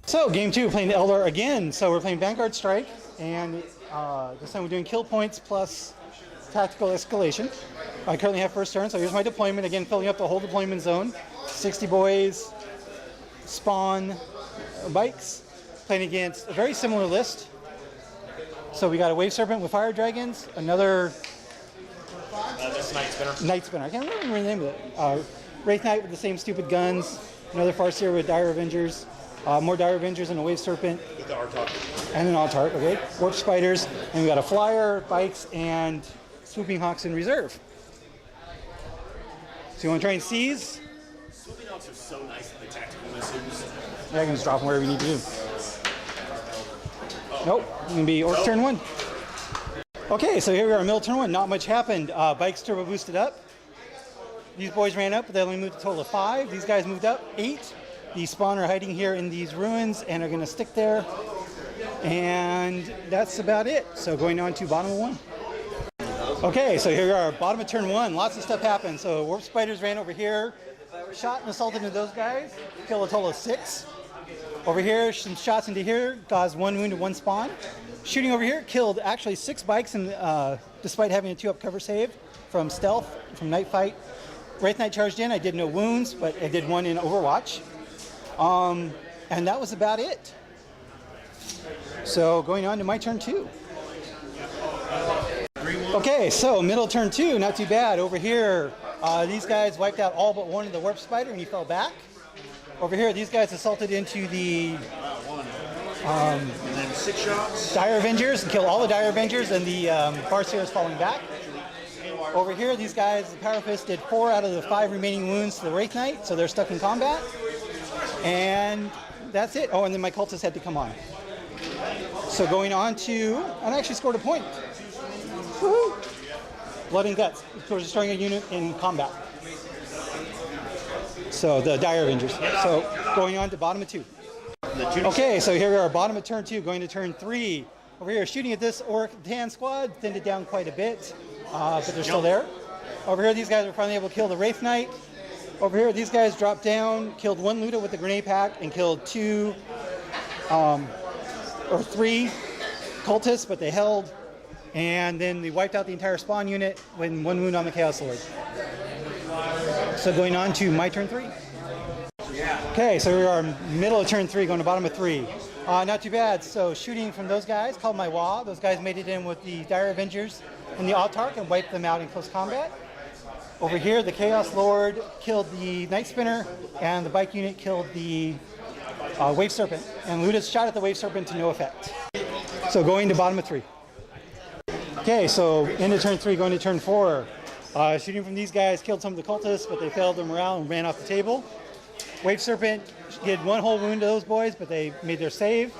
So game 2, playing the Eldar again. So we're playing Vanguard Strike, and this time we're doing kill points plus tactical escalation. I currently have first turn, so here's my deployment. Again, filling up the whole deployment zone. 60 boys, spawn, bikes. Playing against a very similar list. So we got a Wave Serpent with Fire Dragons, another This Night Spinner. Night Spinner. I can't remember the name of it. Wraith Knight with the same stupid guns, another Farseer with Dire Avengers. More Dire Avengers and a Wave Serpent. With the Artark. And an Artark, okay. Warp Spiders. And we got a Flyer, Bikes, and Swooping Hawks in reserve. So you want to try and seize? Swooping Hawks are so nice in the tactical missiles. Yeah, I can just drop them wherever you need to do. Nope, it's going to be Orks turn 1. Okay, so here we are, middle turn 1. Not much happened. Bikes turbo boosted up. These boys ran up, but they only moved a total of 5. These guys moved up 8. The spawn are hiding here in these ruins and are going to stick there. And that's about it. So going on to bottom of 1. Okay, so here we are, bottom of turn 1. Lots of stuff happened. So Warp Spiders ran over here, shot and assaulted into those guys, killed a total of 6. Over here, some shots into here, caused 1 wound to 1 spawn. Shooting over here, killed actually 6 bikes, and despite having a 2-up cover save from stealth, from night fight. Wraith Knight charged in, I did no wounds, but I did 1 in Overwatch. And that was about it. So going on to my turn 2. Okay, so middle turn 2, not too bad. Over here, these guys wiped out all but 1 of the Warp Spider and he fell back. Over here, these guys assaulted into the and then 6 shots. Dire Avengers and killed all the Dire Avengers, and the Farseer is falling back. Over here, these guys, the Power Fist, did 4 out of the 5 remaining wounds to the Wraith Knight, so they're stuck in combat. And that's it. Oh, and then my cultists had to come on. So going on to, and I actually scored a point. Woohoo! Blood and Guts, for destroying a unit in combat. So the Dire Avengers. So going on to bottom of 2. Okay, so here we are, bottom of turn 2, going to turn 3. Over here, shooting at this Orc Tan squad, thinned it down quite a bit, but they're still there. Over here, these guys were finally able to kill the Wraith Knight. Over here, these guys dropped down, killed 1 Luda with the grenade pack, and killed 2 or 3 cultists, but they held. And then they wiped out the entire spawn unit with 1 wound on the Chaos Lord. So going on to my turn 3. Okay, so we are middle of turn 3, going to bottom of 3. Not too bad. So shooting from those guys, called my Wah. Those guys made it in with the Dire Avengers and the Autark and wiped them out in close combat. Over here, the Chaos Lord killed the Night Spinner, and the bike unit killed the Wave Serpent. And Luda's shot at the Wave Serpent to no effect. So going to bottom of 3. Okay, so into turn 3, going to turn 4. Shooting from these guys, killed some of the cultists, but they failed their morale and ran off the table. Wave Serpent did 1 whole wound to those boys, but they made their save.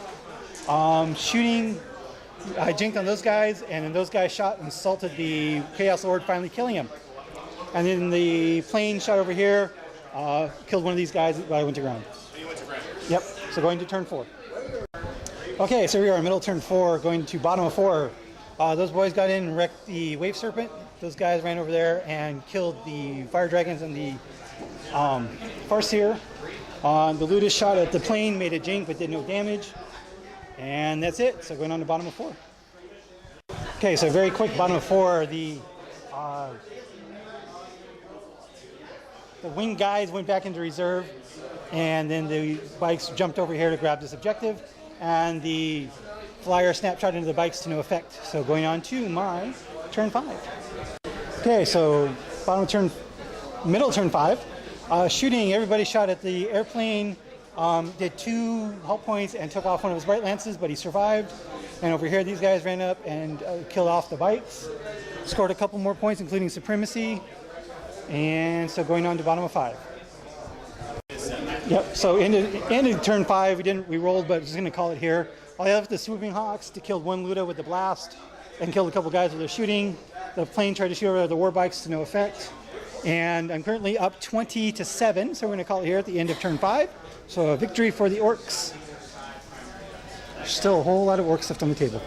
Shooting, I jinked on those guys, and then those guys shot and assaulted the Chaos Lord, finally killing him. And then the plane shot over here, killed 1 of these guys, but I went to ground. Yep, so going to turn 4. Okay, so we are in middle turn 4, going to bottom of 4. Those boys got in and wrecked the Wave Serpent. Those guys ran over there and killed the Fire Dragons and the Farseer. The Ludus shot at the plane, made a jink, but did no damage. And that's it. So going on to bottom of 4. Okay, so very quick, bottom of 4. The winged guys went back into reserve, and then the bikes jumped over here to grab this objective, and the Flyer snapshot into the bikes to no effect. So going on to my turn 5. Okay, so bottom of turn, middle turn 5. Shooting, everybody shot at the airplane, did 2 hull points and took off 1 of his Bright Lances, but he survived. And over here, these guys ran up and killed off the bikes. Scored a couple more points, including Supremacy. And so going on to bottom of 5. Yep, so into turn 5, we rolled, but I'm just going to call it here. I have the Swooping Hawks to kill 1 Luda with the blast and killed a couple guys with their shooting. The plane tried to shoot over the war bikes to no effect. And I'm currently up 20-7, so we're going to call it here at the end of turn 5. So a victory for the Orks. There's still a whole lot of Orks left on the table.